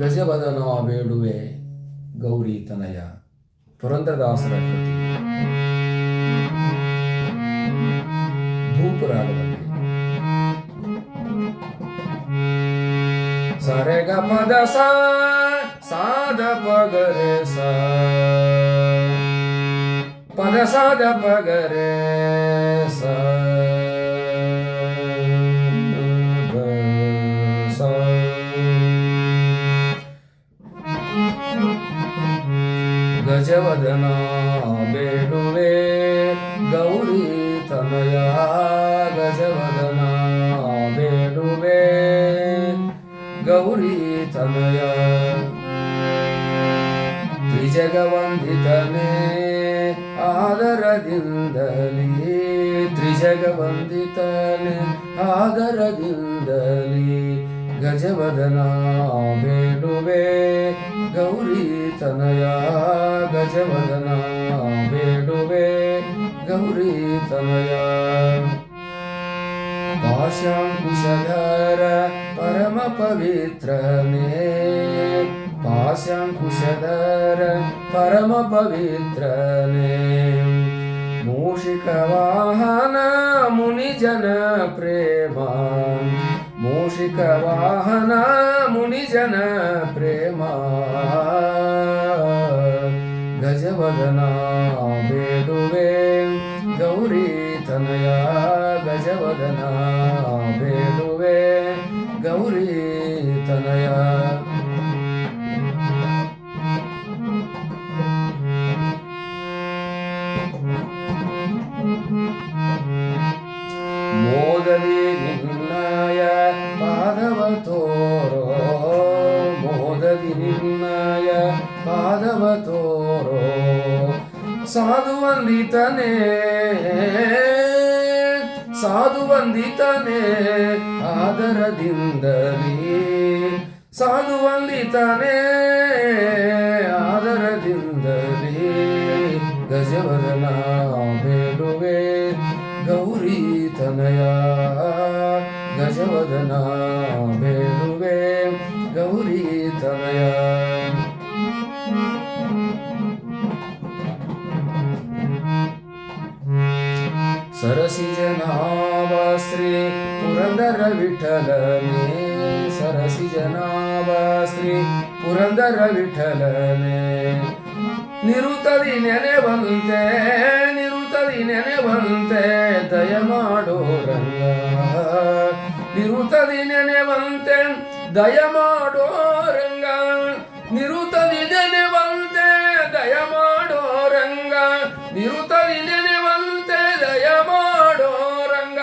ಗಜವದನ ಬೇಡುವೆ ಗೌರಿ ತನಯ. ಪುರಂದರದಾಸರ ಕೃತಿ. ಭೂಪುರಾಣದಲ್ಲಿ ಸರೆಗ ಪದ ಸಾದ ಪಗರೆ ಪದ ಸಾದ ಪಗರೆ ಗಜವದನ ಬೇಡುವೆ ಗೌರಿ ತನಯ. ಗಜವದನ ಬೇಡುವೆ ಗೌರಿ ತನಯ. ತ್ರಿಜಗವಂದಿತನೇ ಆದರದಿಂದಲೇ, ತ್ರಿಜಗವಂದಿತನೇ ಆದರದಿಂದಲೇ ಗಜವದನ ಬೇಡುವೆ ಗೌರಿ ತನಯ. ಗಜವದನ ಬೇಡುವೆ ಗೌರಿ ತನಯ. ಪಾಶಾಂಕುಶಧರ ಪರಮ ಪವಿತ್ರನೇ, ಪಾಶಾಂಕುಶಧರ ಪರಮ ಪವಿತ್ರನೇ. ಮೂಷಿಕ ವಾಹನ ಮುನಿಜನ ಪ್ರೇಮ, ಮೂಷಿಕ ವಾಹನ ಮುನಿಜನ ಪ್ರೇಮ. ಗಜವದನ ಬೇಡುವೆ ಗೌರಿ ತನಯ. ಗಜವದನ ಬೇಡುವೆ ಗೌರಿ ತನಯ. ಮೋದದಿ ನಿನ್ನಯ ಪಾದವ ತೋರೋ, ಮೋದದಿ ನಿನ್ನಯ ಪಾದವ ತೋರೋ. ಸಾಧುವಂದಿತನೇ ಸಾಧುವಂದಿತನೇ ಆದರದಿಂದಲೇ, ಸಾಧುವಂದಿತನೇ ಆದರದಿಂದಲೇ ಗಜವದನ ಬೇಡುವೆ ಗೌರಿ ತನಯ. ಗಜವದನ ಬೇಡುವೆ ಗೌರಿ ತನಯ. ಸರಸಿಜನಾಭ ಶ್ರೀ ಪುರಂದರ ವಿಠಲನೇ, ಸರಸಿಜನಾಭ ಶ್ರೀ ಪುರಂದರ ವಿಠಲನೇ. ನಿರುತದಿ ನೆನೆವಂತೆ, ನಿರುತದಿ ನೆನೆವಂತೆ ದಯ ಮಾಡೋ ರಂಗ. ನಿರುತದಿ ನೆನೆವಂತೆ ದಯ ಮಾಡೋ ರಂಗ. ನಿರುತದಿ ನೆನೆವಂತೆ ದಯ ಮಾಡೋ ರಂಗ. ನಿರುತದಿ ನೆನೆವಂತೆ ದಯ ಮಾಡೋ ರಂಗ.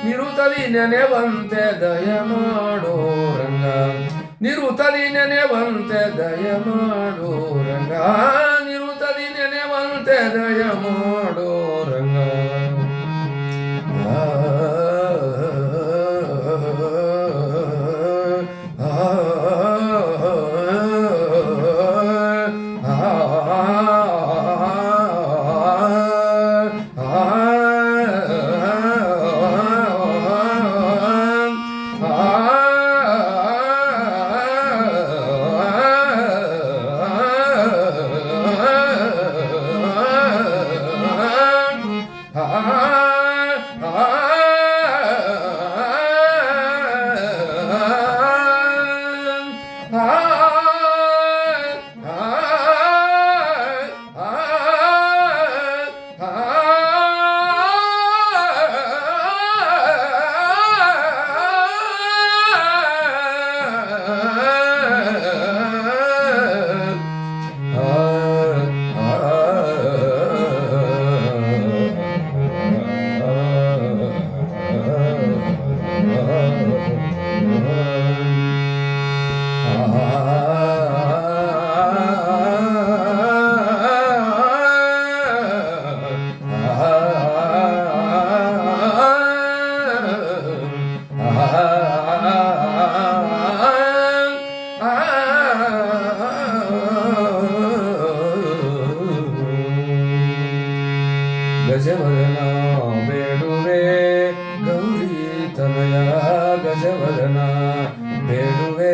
ನಿರುತದಿ ನೆನೆವಂತೆ ದಯ ಮಾಡೋ ರಂಗ. ನಿರುತದಿ ನೆನೆವಂತೆ ದಯ ಮಾಡೋ ರಂಗ. ನಿರುತದಿ ನೆನೆವಂತೆ ದಯ ಮಾಡೋ ರಂಗ. ಗಜವದನ ಬೇಡುವೆ ಗೌರಿ ತನಯ ಗಜವದನ ಬೇಡುವೆ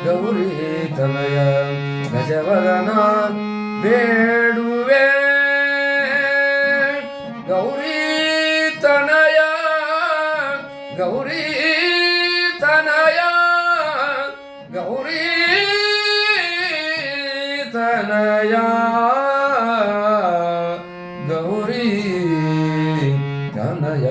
ಗೌರಿ ತನಯ ಗಜವದನ ಬೇಡುವೆ ಗೌರಿ ತನಯ ಗೌರಿ ತನಯ ಗೌರಿ ತನಯ ಗೌರಿ ತನಯ